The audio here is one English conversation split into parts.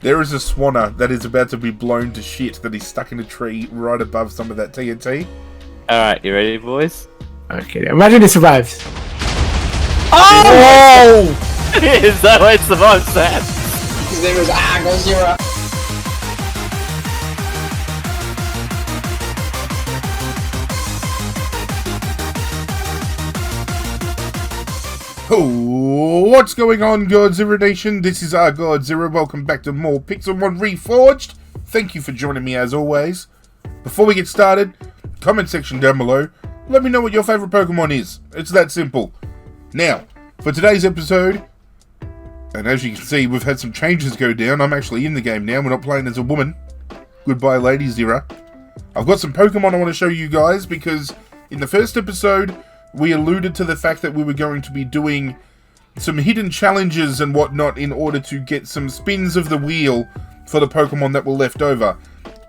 There is a swanner that is about to be blown to shit that is stuck in a tree right above some of that TNT. Alright, you ready, boys? Okay, imagine he survives. Oh! Is that why it survives that? His name is ArghGodzirra. Oh, what's going on, Godzirra Nation? This is ArghGodzirra. Welcome back to more Pixelmon Reforged. Thank you for joining me as always. Before we get started, comment section down below. Let me know what your favourite Pokemon is. It's that simple. Now, for today's episode, and as you can see, we've had some changes go down. I'm actually in the game now. We're not playing as a woman. Goodbye, Lady Zira. I've got some Pokemon I want to show you guys because in the first episode, we alluded to the fact that we were going to be doing some hidden challenges and whatnot in order to get some spins of the wheel for the Pokemon that were left over.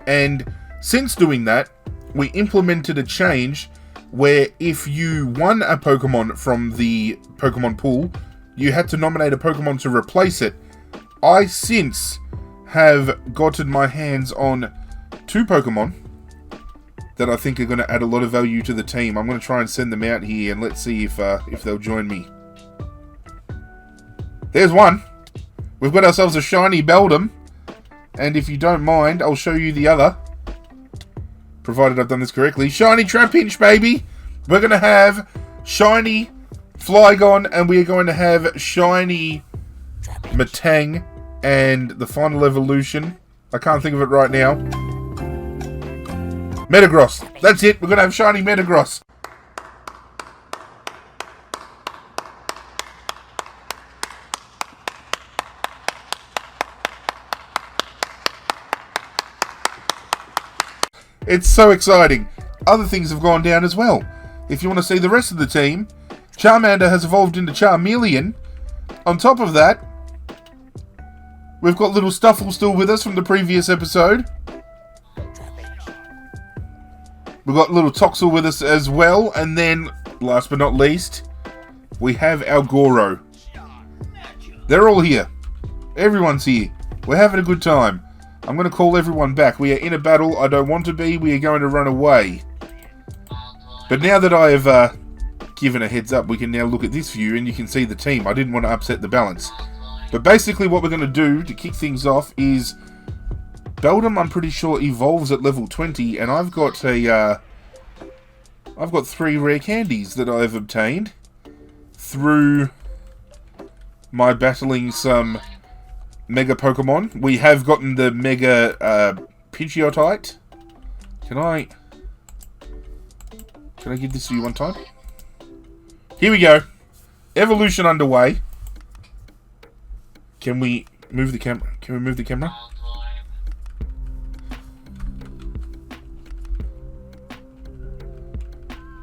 And since doing that, we implemented a change where if you won a Pokemon from the Pokemon pool, you had to nominate a Pokemon to replace it. I since have gotten my hands on 2 Pokemon that I think are going to add a lot of value to the team. I'm going to try and send them out here and let's see if they'll join me. There's one. We've got ourselves a shiny Beldum. And if you don't mind, I'll show you the other. Provided I've done this correctly. Shiny Trapinch, baby! We're going to have shiny Flygon and we're going to have shiny Matang. And the final evolution, I can't think of it right now. Metagross. That's it. We're going to have shiny Metagross. It's so exciting. Other things have gone down as well. If you want to see the rest of the team, Charmander has evolved into Charmeleon. On top of that, we've got little Stuffle still with us from the previous episode. We've got little Toxel with us as well. And then, last but not least, we have our Goro. They're all here. Everyone's here. We're having a good time. I'm going to call everyone back. We are in a battle. I don't want to be. We are going to run away. But now that I have given a heads up, we can now look at this view and you can see the team. I didn't want to upset the balance. But basically what we're going to do to kick things off is Beldum, I'm pretty sure, evolves at level 20, and I've got 3 rare candies that I've obtained through my battling some Mega Pokemon. We have gotten the Mega Pidgeotite. Can I give this to you one time? Here we go. Evolution underway. Can we move the camera? Can we move the camera?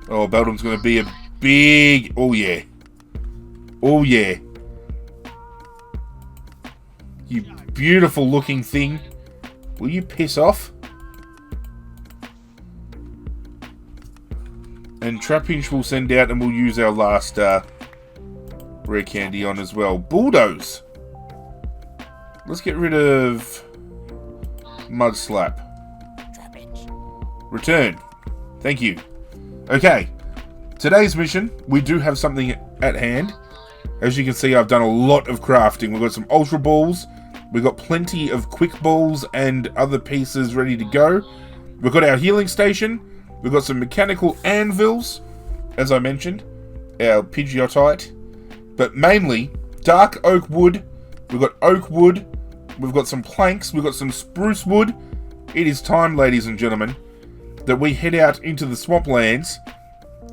Oh, Beldum's going to be a big... Oh, yeah. Oh, yeah. You beautiful looking thing. Will you piss off? And Trapinch will send out and we'll use our last rare candy on as well. Bulldoze. Let's get rid of Mudslap. Return. Thank you. Okay, today's mission, we do have something at hand. As you can see, I've done a lot of crafting. We've got some Ultra Balls, we've got plenty of Quick Balls and other pieces ready to go. We've got our healing station, we've got some mechanical anvils, as I mentioned, our Pidgeotite, but mainly dark oak wood. We've got oak wood, we've got some planks, we've got some spruce wood. It is time, ladies and gentlemen, that we head out into the swamplands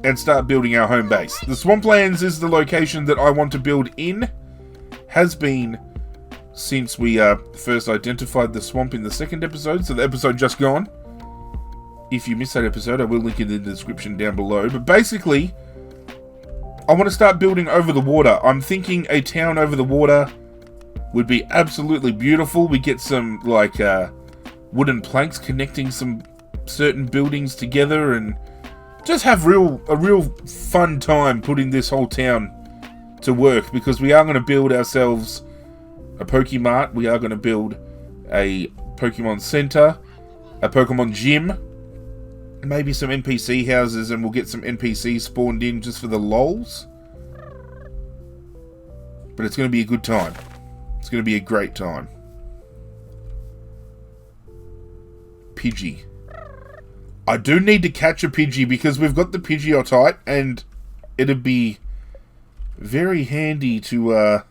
and start building our home base. The swamplands is the location that I want to build in. Has been since we first identified the swamp in the second episode, so the episode just gone. If you missed that episode, I will link it in the description down below. But basically, I want to start building over the water. I'm thinking a town over the water would be absolutely beautiful. We get some like wooden planks connecting some certain buildings together and just have a real fun time putting this whole town to work, because we are going to build ourselves a Pokemart. We are going to build a Pokemon Center, a Pokemon Gym, maybe some NPC houses, and we'll get some NPCs spawned in just for the lols. But it's going to be a good time. It's going to be a great time. Pidgey. I do need to catch a Pidgey because we've got the Pidgeotite, and it'd be very handy to,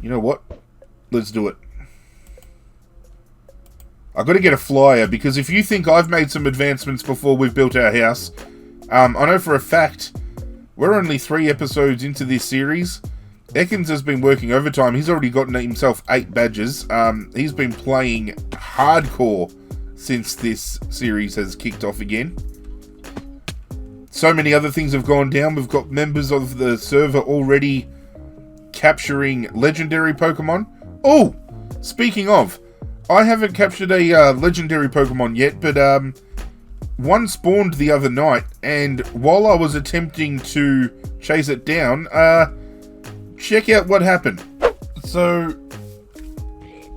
you know what? Let's do it. I've got to get a flyer, because if you think I've made some advancements before we've built our house, I know for a fact we're only 3 episodes into this series. Ekans has been working overtime. He's already gotten himself 8 badges. He's been playing hardcore since this series has kicked off again. So many other things have gone down. We've got members of the server already capturing legendary Pokemon. Oh, speaking of, I haven't captured a legendary Pokemon yet, but one spawned the other night, and while I was attempting to chase it down, check out what happened. So,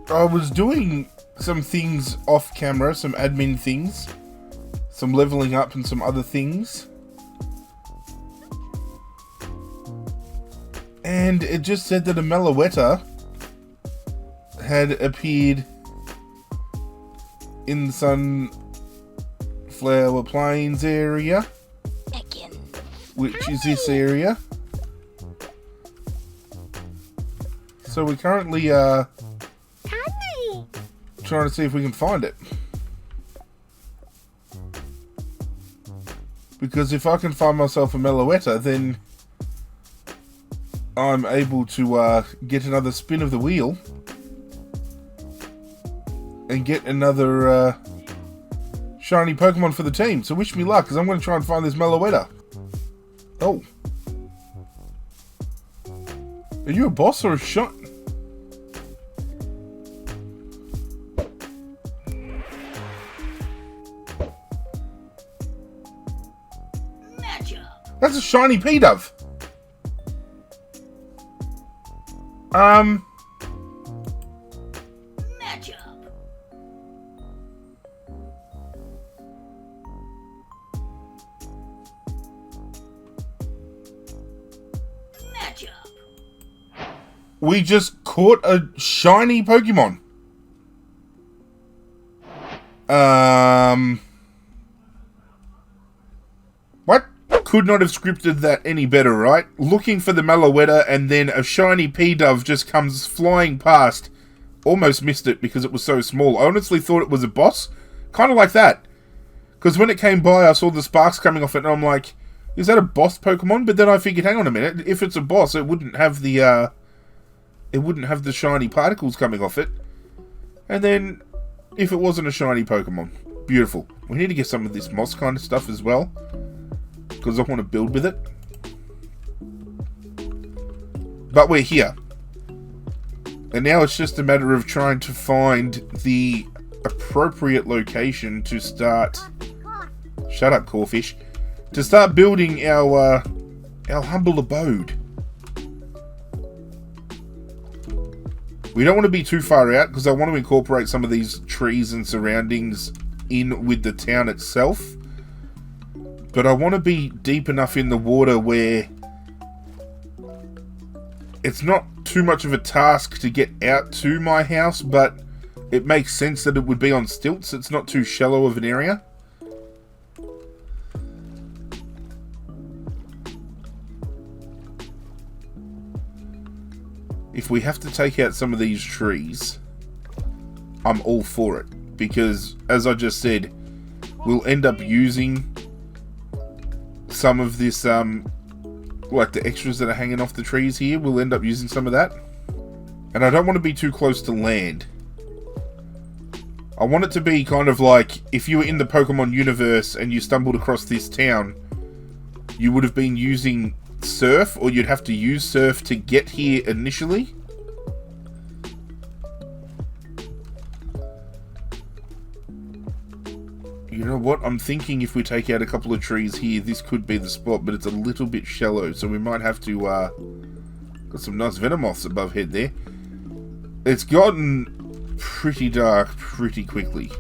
I was doing some things off camera, some admin things, some leveling up and some other things. And it just said that a Meloetta had appeared in the Sunflower Plains area, which is this area. So we're currently trying to see if we can find it. Because if I can find myself a Meloetta, then I'm able to get another spin of the wheel and get another shiny Pokemon for the team. So wish me luck, because I'm going to try and find this Meloetta. Oh. Are you a boss or a shot? That's a shiny P-Dove. We just caught a shiny Pokemon. What? Could not have scripted that any better, right? Looking for the Meloetta, and then a shiny P-Dove just comes flying past. Almost missed it because it was so small. I honestly thought it was a boss. Kind of like that. Because when it came by, I saw the sparks coming off it, and I'm like, is that a boss Pokemon? But then I figured, hang on a minute, if it's a boss, it wouldn't have the, shiny particles coming off it. And then, if it wasn't a shiny Pokemon. Beautiful. We need to get some of this moss kind of stuff as well, because I want to build with it. But we're here. And now it's just a matter of trying to find the appropriate location to start... Shut up, Corfish. To start building our humble abode. We don't want to be too far out, because I want to incorporate some of these trees and surroundings in with the town itself. But I want to be deep enough in the water where it's not too much of a task to get out to my house, but it makes sense that it would be on stilts. It's not too shallow of an area. If we have to take out some of these trees, I'm all for it. Because, as I just said, we'll end up using some of this, like the extras that are hanging off the trees here. We'll end up using some of that. And I don't want to be too close to land. I want it to be kind of like, if you were in the Pokemon universe and you stumbled across this town, you would have been using surf, or you'd have to use surf to get here initially. You know what? I'm thinking if we take out a couple of trees here, this could be the spot, but it's a little bit shallow, so we might have to, got some nice Venomoths above head there. it's gotten pretty dark pretty quickly.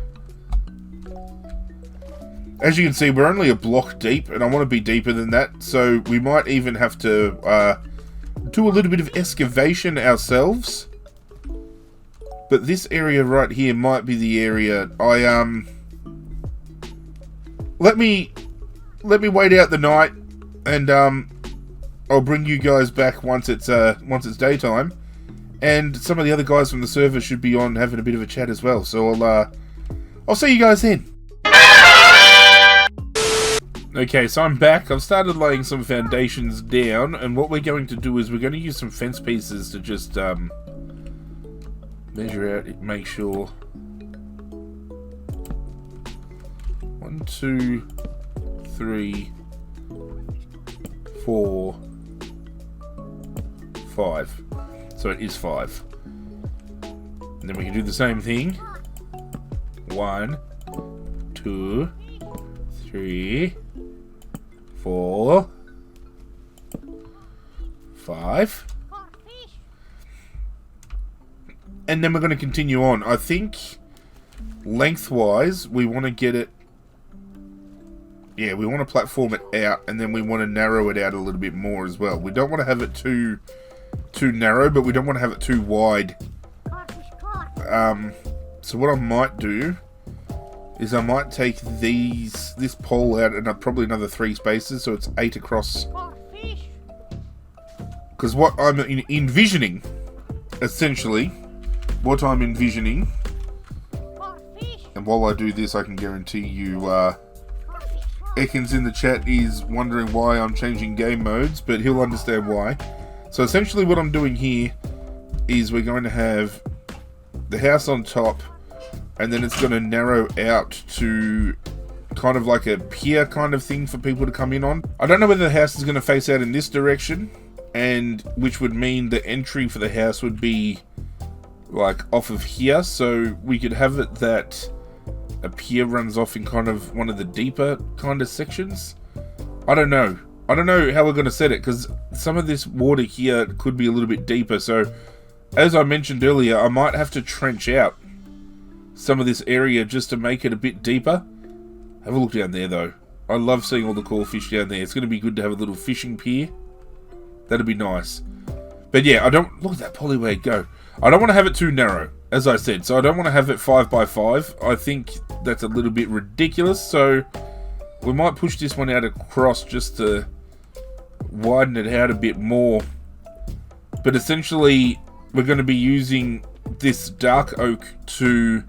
As you can see, we're only a block deep, and I want to be deeper than that, so we might even have to do a little bit of excavation ourselves. But this area right here might be the area let me wait out the night, and I'll bring you guys back once it's daytime, and some of the other guys from the server should be on having a bit of a chat as well. So I'll see you guys then. Okay, so I'm back. I've started laying some foundations down, and what we're going to do is we're going to use some fence pieces to just measure out, make sure. 1, 2, 3, 4, 5. So it is 5. And then we can do the same thing. 1, 2, 3, 4, 5. And then we're going to continue on. I think lengthwise we want to get it. Yeah, we want to platform it out, and then we want to narrow it out a little bit more as well. We don't want to have it too narrow, but we don't want to have it too wide. So what I might do is I might take this pole out and probably another 3 spaces, so it's 8 across. Because what I'm envisioning, essentially, what I'm envisioning, and while I do this, I can guarantee you, Ekans in the chat is wondering why I'm changing game modes, but he'll understand why. So essentially what I'm doing here is we're going to have the house on top, and then it's going to narrow out to kind of like a pier kind of thing for people to come in on. I don't know whether the house is going to face out in this direction, and which would mean the entry for the house would be like off of here, so we could have it that a pier runs off in kind of one of the deeper kind of sections. I don't know how we're going to set it, because some of this water here could be a little bit deeper. So as I mentioned earlier, I might have to trench out some of this area just to make it a bit deeper. Have a look down there though. I love seeing all the cool fish down there. It's going to be good to have a little fishing pier. That'd be nice. But yeah, I don't look at that polywag go. I don't want to have it too narrow, as I said, so I don't want to have it 5 by 5. I think that's a little bit ridiculous, so we might push this one out across just to widen it out a bit more. But essentially, we're going to be using this dark oak to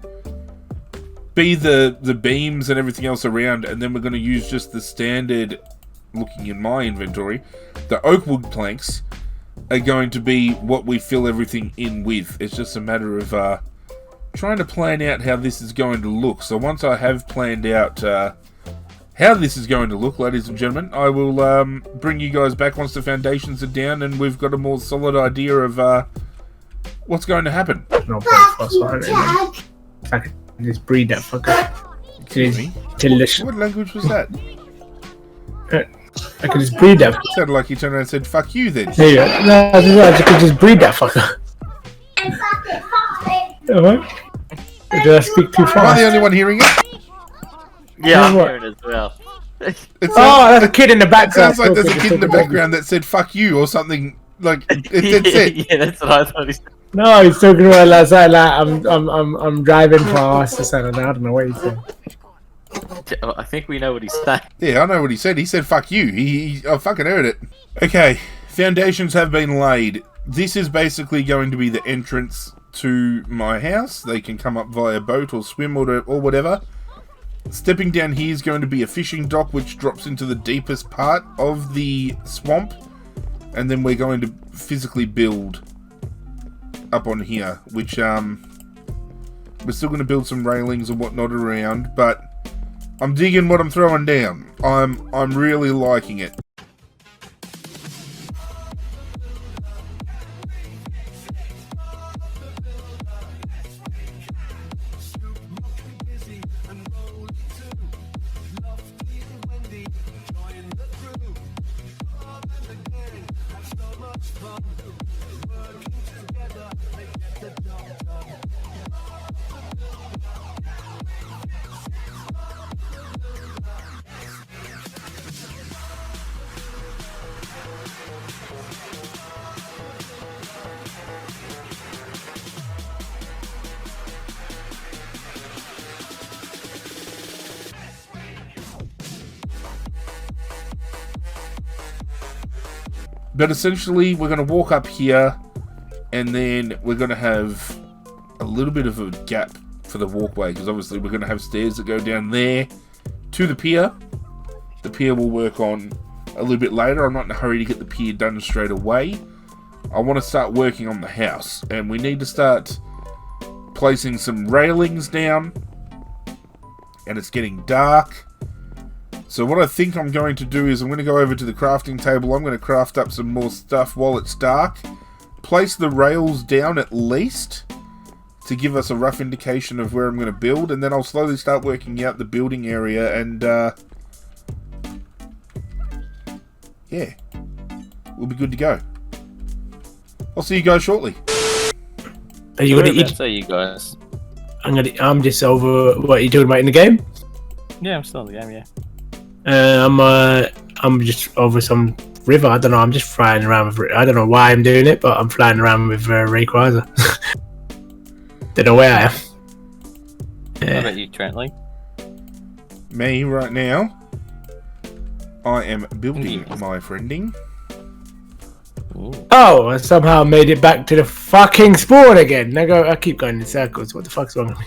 be the beams and everything else around, and then we're going to use just the standard, looking in my inventory, the oak wood planks are going to be what we fill everything in with. It's just a matter of trying to plan out how this is going to look. So once I have planned out how this is going to look, ladies and gentlemen, I will bring you guys back once the foundations are down and we've got a more solid idea of what's going to happen. No problem. I can just breed that fucker. Delicious. What language was that? I could just breed that. It sounded like you turned around and said, fuck you then. There you go. No, I could just breed that fucker. Did I speak too fast? Am I the only one hearing it? Yeah, I'm hearing it as well. That's a kid in the It background. sounds like there's a kid in the background that said fuck you or something. Like, it's it. Yeah, that's what I thought he said. No, he's talking about last night. Like, I'm driving fast. I don't know what he said. I think we know what he's saying. Yeah, I know what he said. He said fuck you. I fucking heard it. Okay, foundations have been laid. This is basically going to be the entrance to my house. They can come up via boat or swim or whatever. Stepping down here is going to be a fishing dock which drops into the deepest part of the swamp. And then we're going to physically build up on here, which we're still going to build some railings and whatnot around, but I'm digging what I'm throwing down. I'm really liking it. Working together, they get the job But essentially, we're going to walk up here, and then we're going to have a little bit of a gap for the walkway, because obviously we're going to have stairs that go down there to the pier. The pier will work on a little bit later. I'm not in a hurry to get the pier done straight away. I want to start working on the house, and we need to start placing some railings down, and it's getting dark. So what I think I'm going to do is I'm going to go over to the crafting table. I'm going to craft up some more stuff while it's dark. Place the rails down at least to give us a rough indication of where I'm going to build. And then I'll slowly start working out the building area. And yeah, we'll be good to go. I'll see you guys shortly. Are you going to eat? Say you guys. I'm just over. What are you talking about in the game? Yeah, I'm still in the game. Yeah. I'm just over some river. I don't know. I'm just flying around with. I don't know why I'm doing it, but I'm flying around with Rayquaza. Don't know where I am. What about you, Trentley? Me right now. I am building my friending. Ooh. Oh, I somehow made it back to the fucking spawn again. I keep going in circles. What the fuck's wrong with me?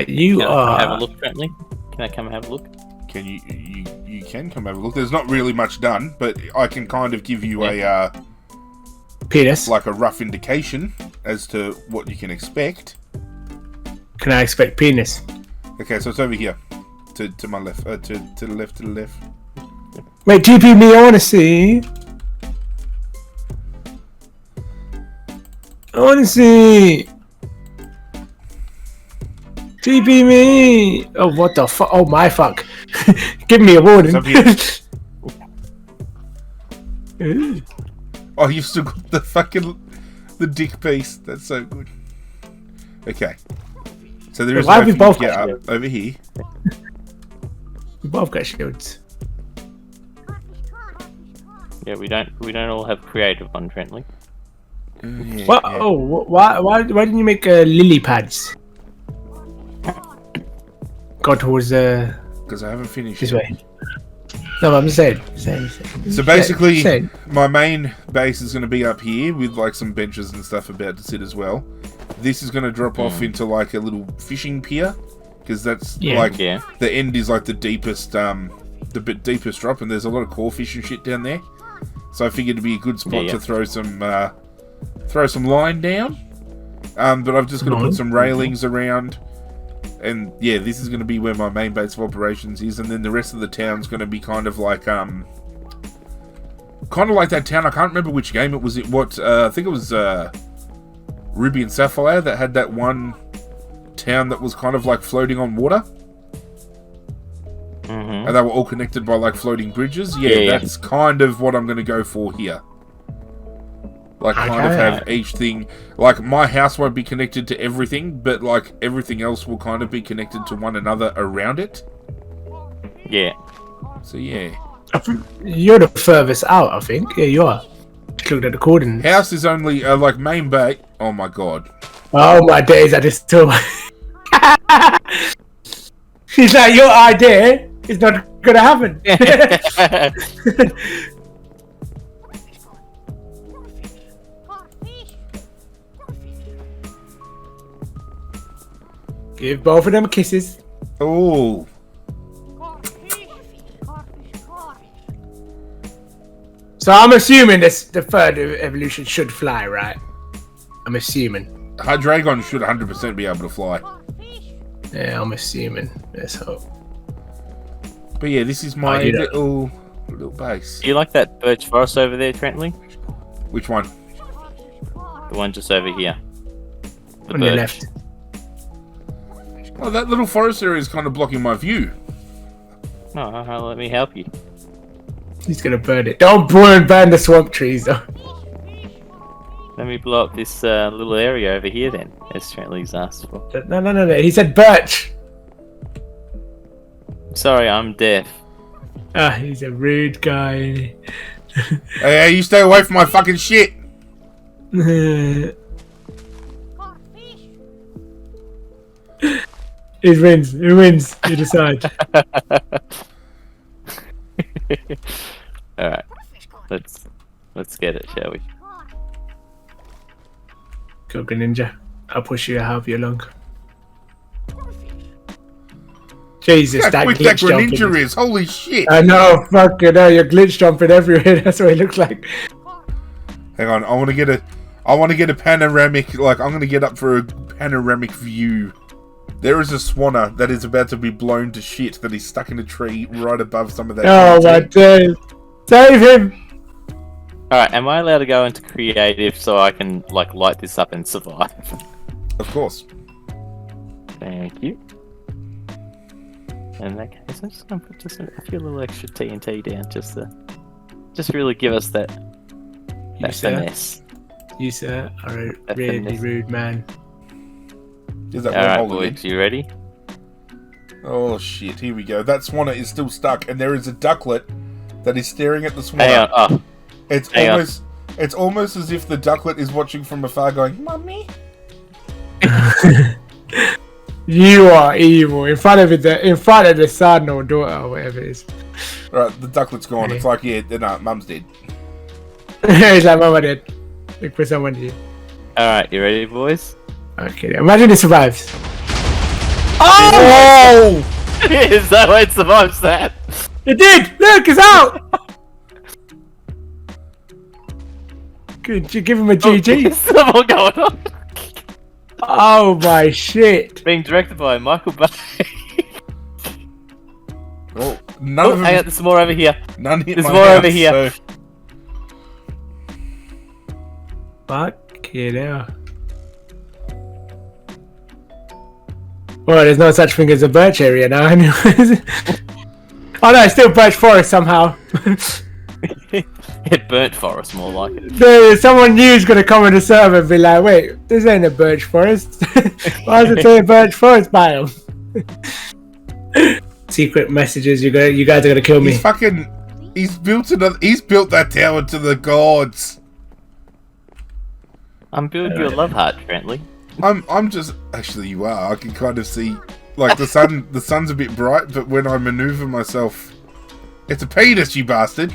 You Can I are. have a look, Trentley? Can I come and have a look? Can you can come have a look. There's not really much done, but I can kind of give you a Penis. like a rough indication as to what you can expect. Can I expect penis? Okay, so it's over here, to my left, to the left, Wait, TP me. I want to see. I want to see. TP me! Oh, what the fuck? Oh, my fuck. Give me a warning. It's up here. Oh, you've still got the dick piece. That's so good. Okay. So there is Why have we no both get got up shields? over here. We both got shields. Yeah, we don't all have creative on Trentley. Yeah, What? yeah. Oh, why didn't you make lily pads? Go towards Because I haven't finished. this way. No, I'm saying. So basically, Saying. my main base is going to be up here with like some benches and stuff about to sit as well. This is going to drop off into like a little fishing pier, because that's the end is like the deepest deepest drop, and there's a lot of core fish and shit down there. So I figured it'd be a good spot to throw some line down. But I've just got to put some railings around. And yeah, this is going to be where my main base of operations is, and then the rest of the town's going to be kind of like that town. I can't remember which game it was. I think it was Ruby and Sapphire that had that one town that was kind of like floating on water, and they were all connected by like floating bridges. Yeah, that's kind of what I'm going to go for here. Like, kind of have each thing... Like, my house won't be connected to everything, but, like, everything else will kind of be connected to one another around it. Yeah. So, yeah. You're the furthest out, I think. Yeah, you are. Looked at the coordinates. House is only, like, main bay... Oh, my God. Oh, my days, I just told... She's like, your idea is not gonna happen. Give both of them kisses. Oh. So I'm assuming the third evolution should fly, right? I'm assuming. ArghDragon should 100% be able to fly. Yeah, I'm assuming. Let's hope. But yeah, this is my little base. Do you like that birch forest over there, Trentley? Which one? The one just over here. On your left. Oh, that little forest area is kind of blocking my view. No, let me help you. He's gonna burn it. Don't burn the swamp trees, though. Let me blow up this little area over here then, as Trentley's asked for. No. He said birch. Sorry, I'm deaf. Ah, he's a rude guy. Hey, you stay away from my fucking shit. Who wins? You decide. Alright. Let's get it, shall we? Go, Ninja. I'll push you half your lung. Jesus, How that quick that glitch jumping. Greninja is! Holy shit! I know, fuck you know, you're glitch jumping everywhere. That's what it looks like. Hang on, I want to get a panoramic. Like I'm gonna get up for a panoramic view. There is a swanner that is about to be blown to shit that is stuck in a tree right above some of that. Oh my days! Save him! All right, am I allowed to go into creative so I can like light this up and survive? Of course. Thank you. In that case, I'm just gonna put just a few little extra TNT down, just really give us that finesse. You sir are a That really finesse. rude man. Is that All right, one boys, you ready? Oh shit! Here we go. That swanner is still stuck, and there is a ducklet that is staring at the swanner. Hang on. Oh, hang on. It's almost as if the ducklet is watching from afar, going, "Mummy." You are evil. In front of the son or daughter or whatever it is. Right, the ducklet's gone. Hey. It's like, yeah, no, Mum's dead. He's like, Mama did. Look for someone to. All right, you ready, boys? Okay, imagine it survives. Oh! Is that why it survives that? It did! Look, it's out! Could you give him a GG? There's some more going on. Oh my shit. Being directed by Michael Bay. Well, none of them. Hang on, there's more over here. None hit There's my more house, over here. so- Fuck you know. Well, there's no such thing as a birch area now, anyways. Oh no, it's still birch forest somehow. It burnt forest, more like it. There's someone new's gonna come on the server and be like, wait, this ain't a birch forest. Why does it say a birch forest biome? Secret messages, you guys are gonna kill me. He's built that tower to the gods. I'm building you a love heart, Trentley. I'm just actually you are. I can kind of see like the sun's a bit bright, but when I maneuver myself, it's a penis, you bastard.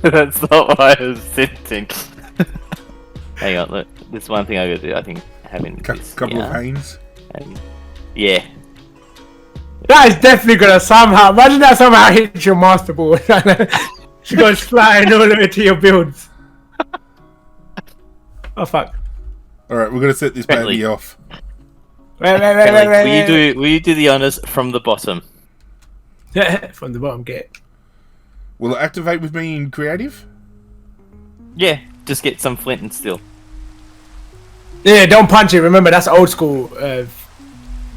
That's not what I was thinking. Hang on, look. There's one thing I gotta do. I think having this Couple of here, panes. and yeah. That is definitely gonna somehow, imagine that somehow hits your master board. She goes flying all the way to your builds. Oh fuck. Alright, we're gonna set this Friendly. baby off. Kelly, will you do the honors from the bottom? From the bottom, get it. Will it activate with me in creative? Yeah, just get some flint and steel. Yeah, don't punch it. Remember, that's old school.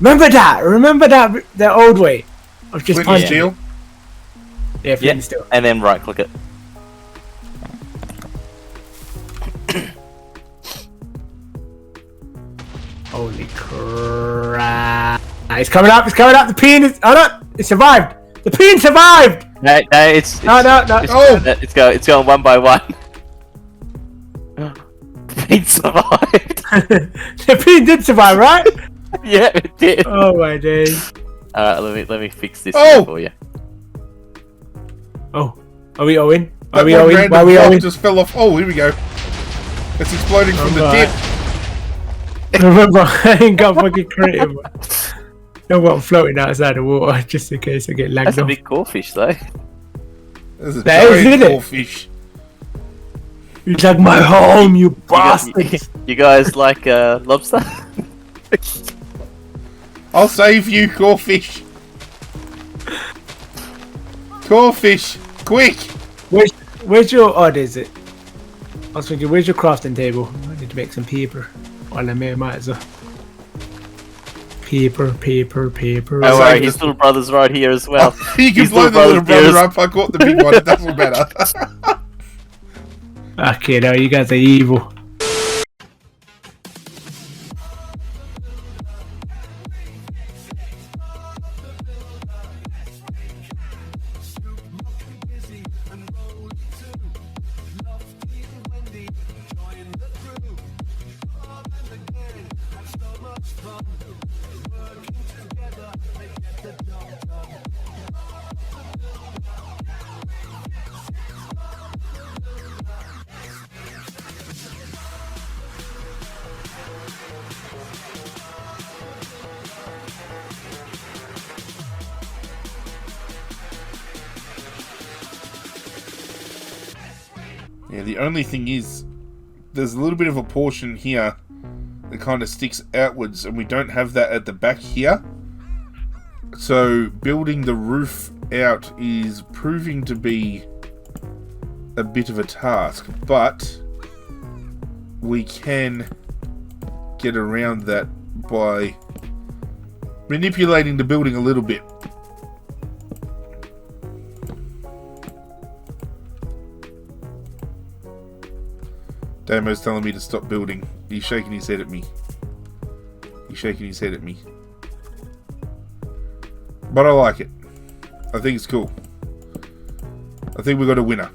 Remember that the old way of just Flint and punching. steel? Yeah, flint Yeah, and steel. and then right click it. Holy crap! It's coming up! It's coming up! The peen is. Oh no! It survived! The peen survived! No, it's No. It's going one by one. It survived. The peen did survive, right? Yeah, it did. Oh my days! Let me fix this Oh! for you. Oh, are we owing? Are That we one owing? random Why are we block owing? just fell off. Oh, here we go. It's exploding from the Alright. dip. Remember, I ain't got fucking creative. No, I'm floating outside the water just in case I get lagged That's a off. big crawfish, though. There's a That is, giant isn't it? goldfish. It's like my home, you bastards! You guys like lobster? I'll save you, Corfish. Corfish, quick! Where's your? Oh, there's it. I was thinking, where's your crafting table? I need to make some paper. While I'm here, might as well. Paper. Oh, worry, his little brother's right here as well. You can His blow the little brother's brother up. I caught the big one. It doesn't matter. Okay, now you guys are evil. Yeah, the only thing is, there's a little bit of a portion here that kind of sticks outwards, and we don't have that at the back here. So building the roof out is proving to be a bit of a task, but we can get around that by manipulating the building a little bit. Damo's telling me to stop building. He's shaking his head at me. He's shaking his head at me. But I like it. I think it's cool. I think we got a winner.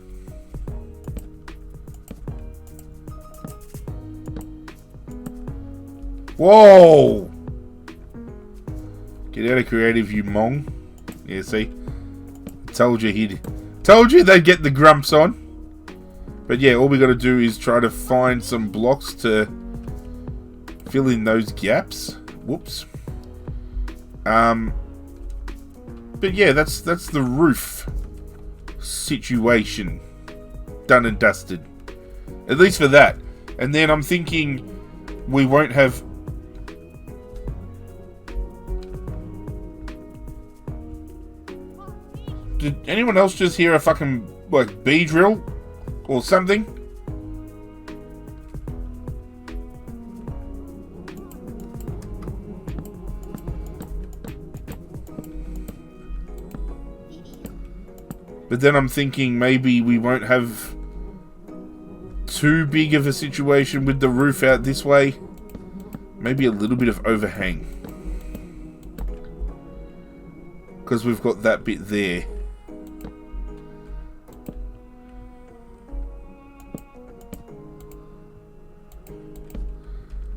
Whoa! Get out of creative, you mong. Yeah, see? Told you they'd get the grumps on. But yeah, all we got to do is try to find some blocks to fill in those gaps. Whoops. But yeah, that's the roof situation done and dusted. At least for that. And then I'm thinking we won't have... Did anyone else just hear a fucking, like, bee drill? Or something? But then I'm thinking maybe we won't have too big of a situation with the roof out this way. Maybe a little bit of overhang. Because we've got that bit there.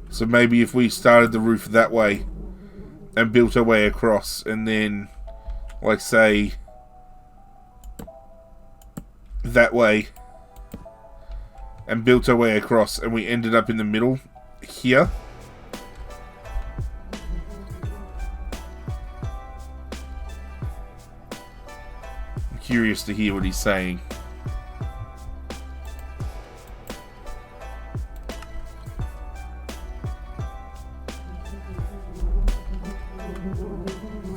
So maybe if we started the roof that way and built our way across, and then, like, say, that way and built our way across, and we ended up in the middle here. I'm curious to hear what he's saying.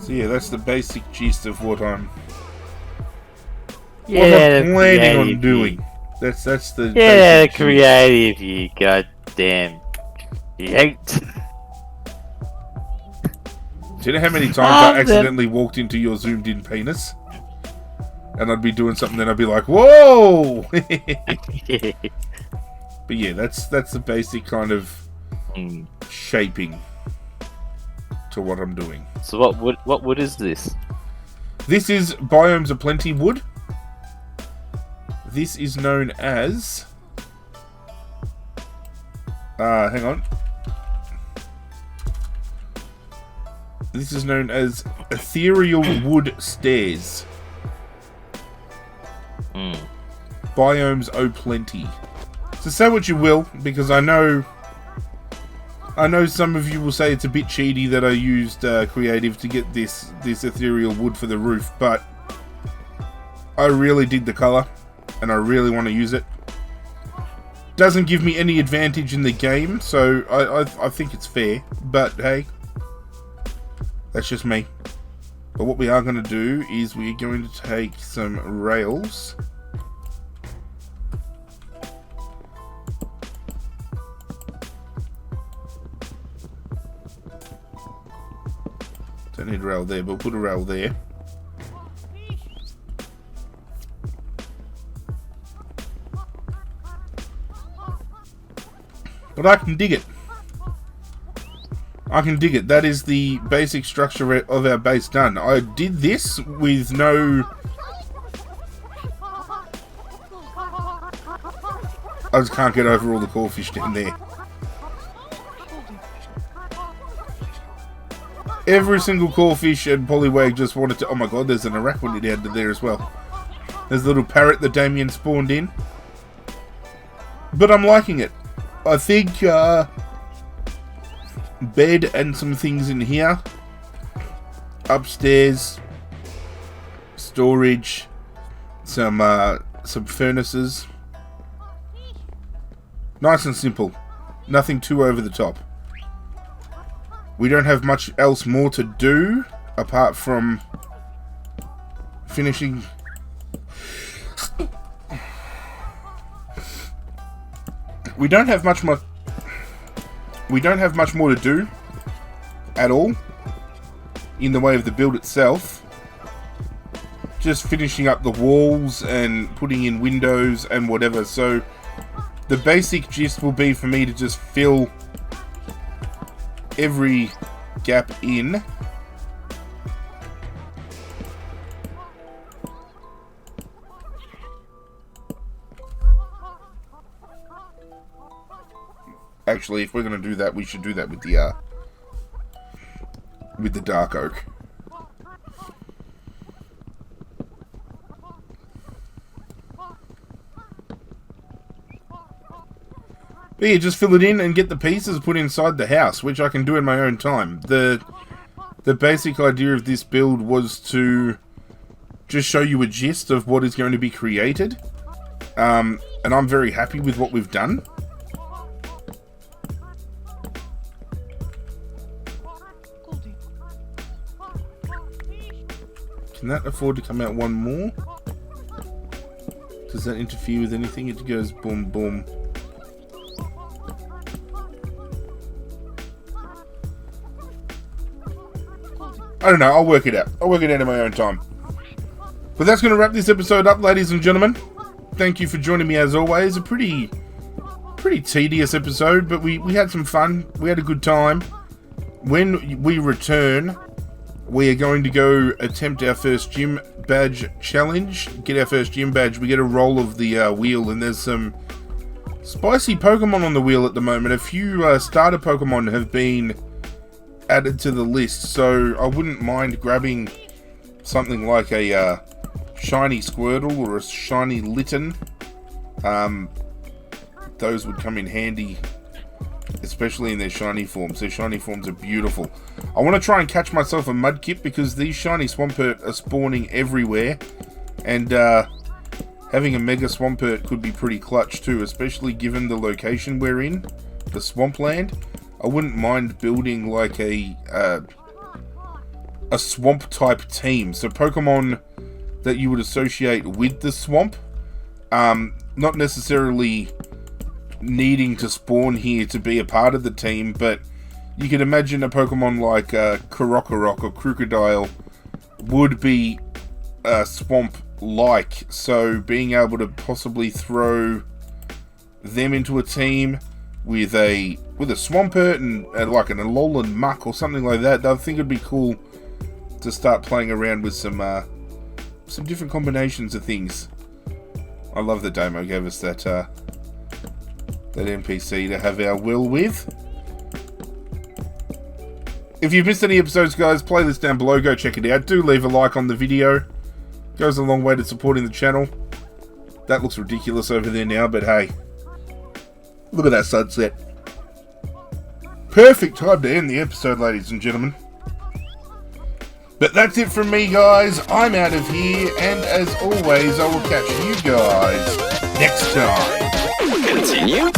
So yeah, that's the basic gist of what I'm planning on doing. That's the basic creative, you goddamn yate. Do you know how many times I accidentally walked into your zoomed in penis? And I'd be doing something, then I'd be like, whoa! But yeah, that's the basic kind of shaping to what I'm doing. So what wood is this? This is Biomes Aplenty wood. This is known as... hang on. This is known as ethereal wood stairs. Biomes O'Plenty. So say what you will, because I know some of you will say it's a bit cheaty that I used creative to get this ethereal wood for the roof, but I really dig the colour, and I really want to use it. Doesn't give me any advantage in the game, so I think it's fair, but hey, that's just me. But what we are going to do is we're going to take some rails. Don't need a rail there, but we'll put a rail there. But I can dig it. I can dig it. That is the basic structure of our base done. I did this with no... I just can't get over all the crawfish down there. Every single crawfish and Poliwag just wanted to... Oh my god, there's an arachnoid down there as well. There's a little parrot that Damien spawned in. But I'm liking it. I think bed and some things in here. Upstairs. Storage. Some furnaces. Nice and simple. Nothing too over the top. We don't have much else more to do apart from finishing. We don't have much more to do at all in the way of the build itself. Just finishing up the walls and putting in windows and whatever. So the basic gist will be for me to just fill every gap in. Actually, if we're going to do that, we should do that with the dark oak. But yeah, just fill it in and get the pieces put inside the house, which I can do in my own time. The basic idea of this build was to just show you a gist of what is going to be created. And I'm very happy with what we've done. Can that afford to come out one more? Does that interfere with anything? It goes boom, boom. I don't know, I'll work it out. I'll work it out in my own time. But that's going to wrap this episode up, ladies and gentlemen. Thank you for joining me as always. A pretty tedious episode, but we had some fun. We had a good time. When we return, we are going to go attempt our first gym badge challenge. Get our first gym badge. We get a roll of the wheel, and there's some spicy Pokemon on the wheel at the moment. A few starter Pokemon have been added to the list, so I wouldn't mind grabbing something like a shiny Squirtle or a shiny Litten. Those would come in handy, especially in their shiny forms. Their shiny forms are beautiful. I want to try and catch myself a Mudkip because these shiny Swampert are spawning everywhere, and having a Mega Swampert could be pretty clutch too, especially given the location we're in, the swampland. I wouldn't mind building like a swamp type team. So Pokemon that you would associate with the swamp, not necessarily needing to spawn here to be a part of the team, but you could imagine a Pokemon like Korokorok or Crocodile would be swamp-like. So being able to possibly throw them into a team with a Swampert and like an Alolan Muck or something like that, I think it'd be cool to start playing around with some different combinations of things. I love that Damo gave us that NPC to have our will with. If you've missed any episodes, guys, playlist down below, go check it out. Do leave a like on the video. Goes a long way to supporting the channel. That looks ridiculous over there now, but hey, look at that sunset. Perfect time to end the episode, ladies and gentlemen. But that's it from me, guys. I'm out of here, and as always, I will catch you guys next time. Continue.